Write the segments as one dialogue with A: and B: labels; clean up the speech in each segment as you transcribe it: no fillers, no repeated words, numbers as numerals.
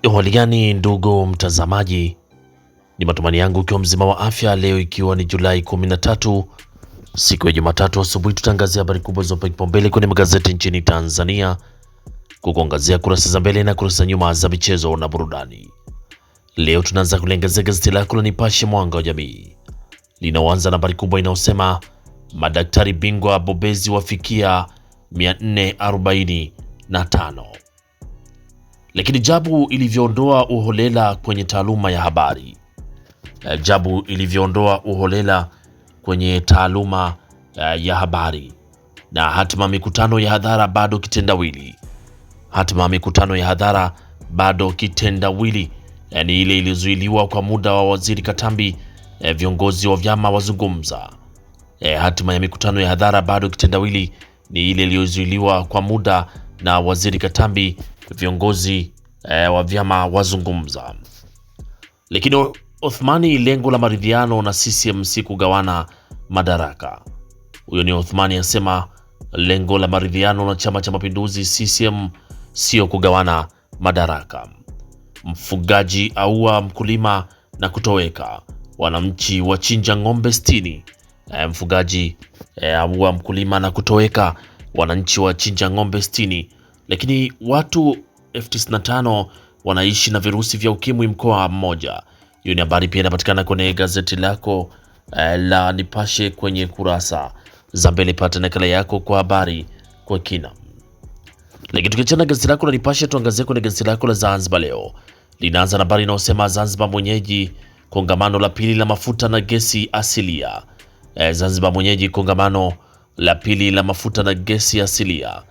A: Hali gani ndugu mtazamaji, ni matumaini yangu ukiwa mzima wa afya. Leo ikiwa ni Julai 13 siku ya Jumatatu asubuhi, tutaangazia habari kubwa zilizopewa kipaumbele kwenye magazeti nchini Tanzania, kukuangazia kurasa za mbele na kurasa za nyuma za michezo na burudani. Leo tunaanza kuliangazia gazeti lako la Nipashe Mwanga wa Jamii, linaoanza na habari kubwa inayosema madaktari bingwa bobezi wafikia 445. Lakini Jabu ilivyoondoa uholela kwenye taaluma ya habari. Jabu ilivyoondoa uholela kwenye taaluma ya habari. Na hatima mikutano ya hadhara bado kitendawili. Hatima mikutano ya hadhara bado kitendawili, yani ile ilizuiliwa kwa muda wa Waziri Katambi. Viongozi wa vyama wazungumza. Hatima ya mikutano ya hadhara bado kitendawili ni ile iliyozuiliwa kwa muda na Waziri Katambi. Viongozi wa vyama wazungumza. Lakini Othmani, lengo la maridhiano na CCM si kugawana madaraka. Huyo ni Othmani asema lengo la maridhiano na Chama cha Mapinduzi CCM sio kugawana madaraka. Mfugaji aua mkulima na kutoweka. Wananchi wachinja ng'ombe 60. Mfugaji aua mkulima na kutoweka. Wananchi wachinja ng'ombe 60. Lakini watu 95 wanaishi na virusi vya ukimwi mkoa mmoja. Hiyo ni habari pia inapatikana kwenye gazeti lako la Nipashe kwenye kurasa za mbele. Pata nakala yako kwa habari kwa kina. Lakini tukiachana gazeti lako la Nipashe, tuangazie kwenye gazeti lako la Zanzibar Leo. Linaanza na habari inayosema Zanzibar mwenyeji kongamano la pili la mafuta na gesi asilia. Zanzibar mwenyeji kongamano la pili la mafuta na gesi asilia.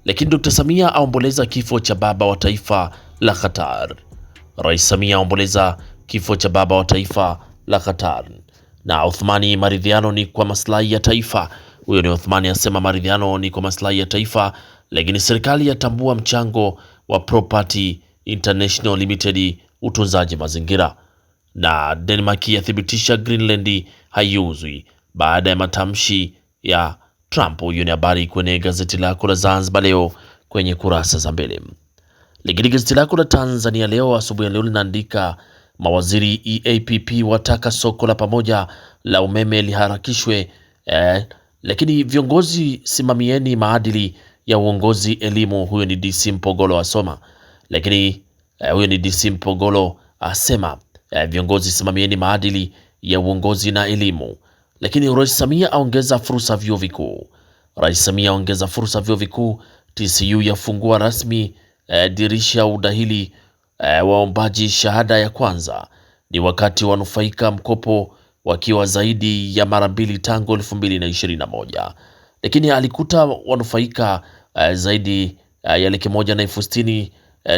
A: Lakini Dr. Samia aomboleza kifo cha baba wa taifa la Qatar. Rais Samia aomboleza kifo cha baba wa taifa la Qatar. Na Uthmani, maridhiano ni kwa maslahi ya taifa. Huyo ni Uthmani asema maridhiano ni kwa maslahi ya taifa. Lakini serikali yatambua mchango wa Property International Limited utunzaji mazingira. Na Denmark yathibitisha Greenland haiuzwi baada ya matamshi ya Trump. Hiyo ni habari kwenye gazeti lako la Zanzibar Leo kwenye kurasa za mbele. Lakini gazeti lako la Tanzania Leo asubuhi ya leo linaandika mawaziri EAPP wataka soko la pamoja la umeme liharakishwe. Lakini viongozi simamieni maadili ya uongozi elimu. Huyo ni DC Mpogolo asoma. Lakini huyo ni DC Mpogolo asema viongozi simamieni maadili ya uongozi na elimu. Lakini Rais Samia aongeza fursa vyuo vikuu. Rais Samia aongeza fursa vyuo vikuu. TCU yafungua rasmi dirisha udahili waombaji shahada ya kwanza. Ni wakati wanufaika mkopo wakiwa zaidi ya mara mbili tangu 2021. Lakini alikuta wanufaika zaidi ya 160,000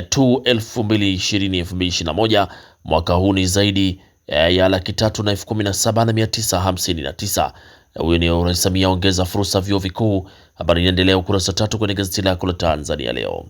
A: tu 2020-2021. Mwaka huu ni zaidi ya 317,959. Huyo ni Rais Samia ongeza fursa vyuo vikuu. Habari inaendelea ukurasa 3 kwenye gazeti lako la Tanzania Leo.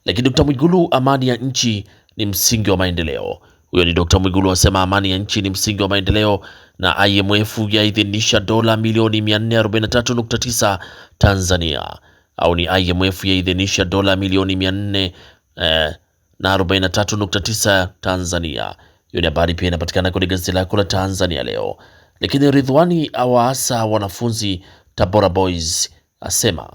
A: Lakini Dr. Mwigulu, amani ya nchi ni msingi wa maendeleo. Huyo ni Dr. Mwigulu asema amani ya nchi ni msingi wa maendeleo. Na IMF yaidhinisha dola milioni 443.9 Tanzania, au ni IMF yaidhinisha dola milioni 443.9 Tanzania. Hiyo ni habari pia inapatikana kwenye gazeti lako la Tanzania Leo. Lakini Ridhwani awaasa wanafunzi Tabora Boys asema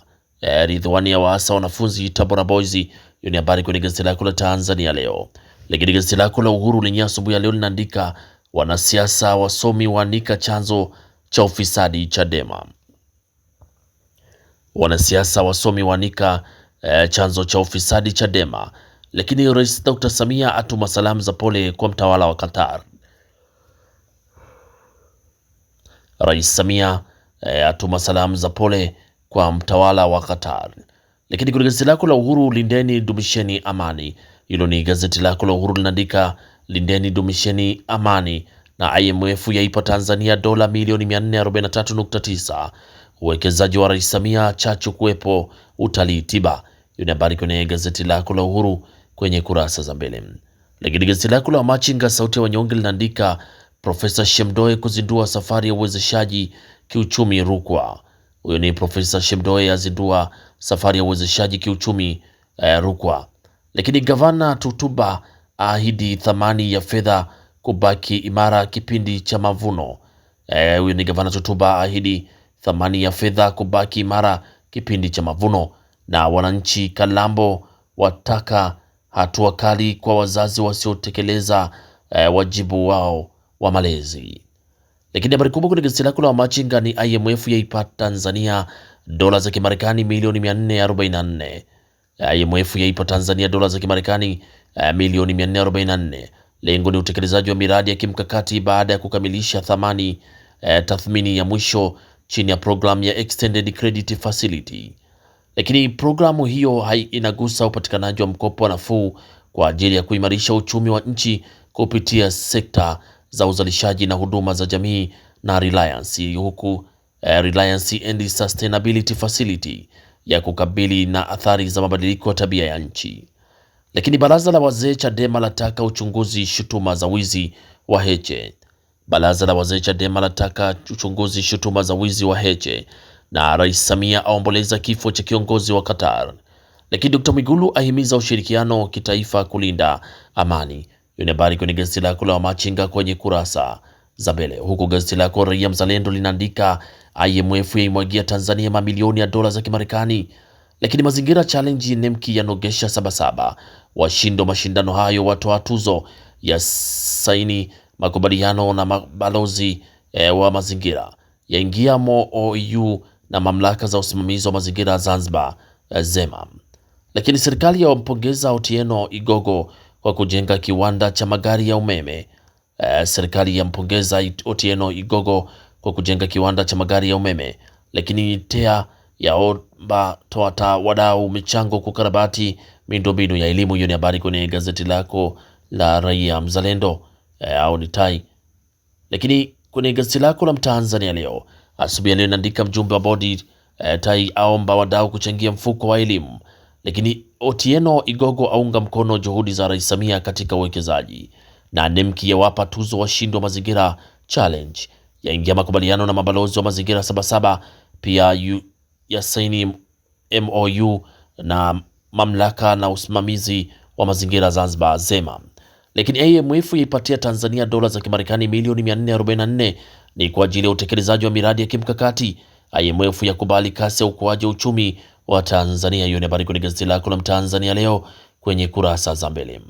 A: Ridhwani awaasa wanafunzi Tabora Boys. Hiyo ni habari kwenye gazeti lako la Tanzania Leo. Lakini gazeti lako la Uhuru lenye asubuhi ya leo linaandika wanasiasa wasomi waanika chanzo cha ufisadi Chadema. Wanasiasa wasomi waanika chanzo cha ufisadi Chadema. Lakini Rais Dr. Samia atuma salamu za pole kwa mtawala wa Qatar. Rais Samia atuma salamu za pole kwa mtawala wa Qatar. Lakini kwenye gazeti lako la Uhuru, lindeni dumisheni amani. Hilo ni gazeti lako la Uhuru linaandika lindeni dumisheni amani. Na IMF yaipa Tanzania dola milioni 443.9. Uwekezaji wa Rais Samia chachu kuwepo utalii tiba. Hiyo ni habari kwenye gazeti lako la Uhuru kwenye kurasa za mbele. Lakini gazeti lako la Machinga sauti ya wanyonge linaandika Profesa Shemdoe kuzindua safari ya uwezeshaji kiuchumi Rukwa. Huyo ni Profesa Shemdoe azindua safari ya uwezeshaji kiuchumi Rukwa. Lakini Gavana Tutuba ahidi thamani ya fedha kubaki imara kipindi cha mavuno. Huyu ni gavana Tutuba ahidi thamani ya fedha kubaki imara kipindi cha mavuno. Na wananchi Kalambo wataka hatua kali kwa wazazi wasiotekeleza wajibu wao wa malezi. Lakini habari kubwa kwenye gazeti lako la Wamachinga ni IMF yaipa Tanzania dola za Kimarekani milioni 444. IMF yaipa Tanzania dola za Kimarekani milioni 444. Lengo ni utekelezaji wa miradi ya kimkakati baada ya kukamilisha tathmini ya mwisho chini ya program ya Extended Credit Facility. Lakini programu hiyo inagusa upatikanaji wa mkopo nafuu kwa ajili ya kuimarisha uchumi wa nchi kupitia sekta za uzalishaji na huduma za jamii na Reliance, huku Reliance and Sustainability Facility ya kukabili na athari za mabadiliko ya tabia ya nchi. Lakini baraza la wazee Chadema lataka uchunguzi shutuma za wizi wa Heche. Baraza la wazee Chadema lataka uchunguzi shutuma za wizi wa Heche, na Rais Samia aomboleza kifo cha kiongozi wa Qatar. Lakini Dr. Mwigulu ahimiza ushirikiano kitaifa kulinda amani. Hiyo ni habari kwenye gazeti lako la Wamachinga kwenye kurasa za mbele, huku gazeti lako Raia Mzalendo linaandika IMF yaimwagia Tanzania mamilioni ya dola za Kimarekani. Lakini Mazingira Challenge Nemki yanogesha Sabasaba. Washindo mashindano hayo watoa tuzo ya saini makubaliano na mabalozi wa mazingira. Yaingia MOU na mamlaka za usimamizi wa mazingira Zanzibar ZEMA. Lakini serikali yampongeza Otieno Igogo kwa kujenga kiwanda cha magari ya umeme. Serikali yampongeza Otieno Igogo kwa kujenga kiwanda cha magari ya umeme. Lakini TEA yaomba toa wadau michango kukarabati miundombinu ya elimu. Hiyo ni habari kwenye gazeti lako la Raia Mzalendo au ni Tai. Lakini kwenye gazeti lako la Mtanzania leo asubuhi ya leo inaandika mjumbe wa bodi Tai aomba wadau kuchangia mfuko wa elimu. Lakini Otieno Igogo aunga mkono juhudi za Rais Samia katika uwekezaji. Na Nemki yawapa tuzo washindi wa Mazingira Challenge. Yaingia makubaliano na mabalozi wa mazingira Sabasaba. Pia ya saini MOU na mamlaka na usimamizi wa mazingira Zanzibar ZEMA. Lakini IMF yaipatia Tanzania dola za Kimarekani milioni 444 ni kwa ajili ya utekelezaji wa miradi ya kimkakati. IMF yakubali kasi ya ukuaji wa uchumi wa Tanzania. Hiyo ni habari kwenye gazeti lako la Mtanzania leo kwenye kurasa za mbele.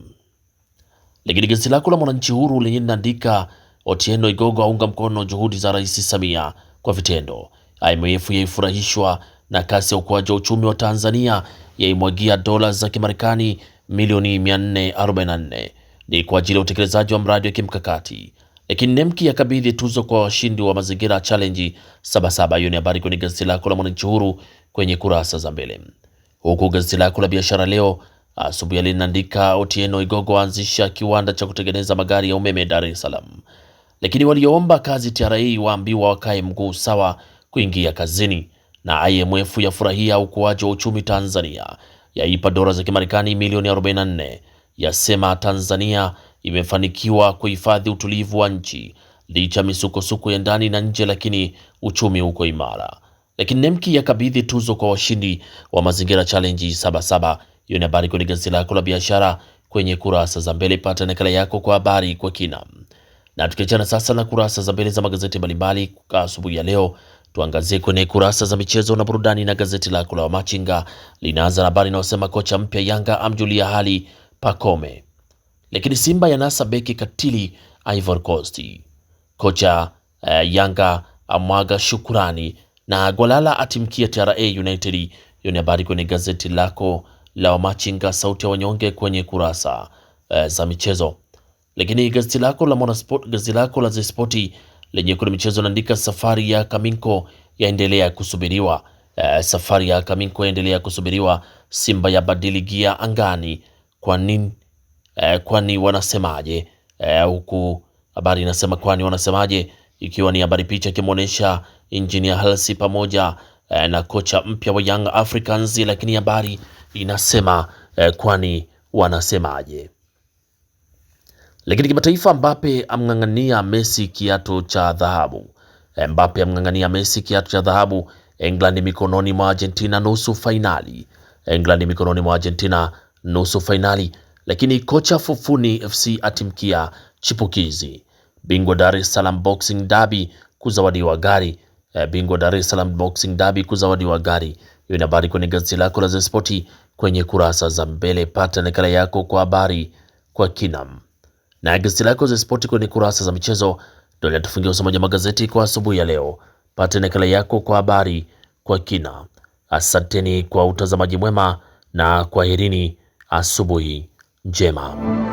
A: Lakini gazeti lako la Mwananchi Huru lenye linaandika Otieno Igogo aunga mkono juhudi za Rais Samia kwa vitendo. IMF yaifurahishwa na kasi ya ukuaji wa uchumi wa Tanzania, yaimwagia dola za Kimarekani milioni 444 ni kwa ajili ya utekelezaji wa mradi wa kimkakati. Lakini Nemki yakabidhi tuzo kwa washindi wa Mazingira Challenge Sabasaba. Hiyo ni habari kwenye gazeti lako la Mwananchi Huru kwenye kurasa za mbele. Huku gazeti lako la Biashara Leo asubuhi linaandika Otieno Igogo anzisha kiwanda cha kutengeneza magari ya umeme Dar es Salaam. Lakini walioomba kazi TRA waambiwa wakae mguu sawa kuingia kazini. Na IMF yafurahia ukuaji wa uchumi Tanzania, yaipa dola za Kimarekani milioni 44. Yasema Tanzania imefanikiwa kuhifadhi utulivu wa nchi licha misukosuko ya ndani na nje, lakini uchumi uko imara. Lakini Nemki yakabidhi tuzo kwa washindi wa Mazingira Challenge Sabasaba. Hiyo ni habari kwenye gazeti lako la Biashara kwenye kurasa za mbele. Pata nakala yako kwa habari kwa kina. Na tukiachana sasa na kurasa za mbele za magazeti mbalimbali kwa asubuhi ya leo, tuangazie kwenye kurasa za michezo na burudani, na gazeti lako la Wamachinga linaanza na habari inayosema kocha mpya Yanga amjulia hali Pacome. Lakini Simba yanasa beki katili Ivory Coast. Kocha Yanga amwaga shukurani, na Gwalala atimkia TRA United. Hiyo ni habari kwenye gazeti lako la Wamachinga sauti ya wanyonge kwenye kurasa za michezo. Lakini gazeti lako la Mwanasport, gazeti lako la Zesport lenye kuna michezo naandika safari ya Kaminko yaendelea kusubiriwa. Safari ya Kaminko yaendelea kusubiriwa. Simba ya badili gia angani. Kwani wanasemaje? Huku habari inasema kwani wanasemaje, ikiwa ni habari picha ikimwonyesha Engineer Hersi pamoja na kocha mpya wa Young Africans, lakini habari inasema kwani wanasemaje. Lakini kimataifa, Mbappe amng'ang'ania Messi kiatu cha dhahabu. Mbappe amng'ang'ania Messi kiatu cha dhahabu. England mikononi mwa Argentina nusu fainali. England mikononi mwa Argentina nusu fainali. Lakini kocha Fufuni FC atimkia chipukizi. Bingwa Dar es Salaam Boxing Derby kuzawadiwa gari. Bingwa Dar es Salaam Boxing Derby kuzawadiwa gari. Hiyo ni habari kwenye gazeti lako la Spoti kwenye kurasa za mbele. Pata nakala yako kwa habari kwa kinam. Na gazeti lako za Spoti kwenye kurasa za michezo ndio linatufungia usomaji wa magazeti kwa asubuhi ya leo. Pata nakala yako kwa habari kwa kina. Asanteni kwa utazamaji mwema na kwaherini, asubuhi njema.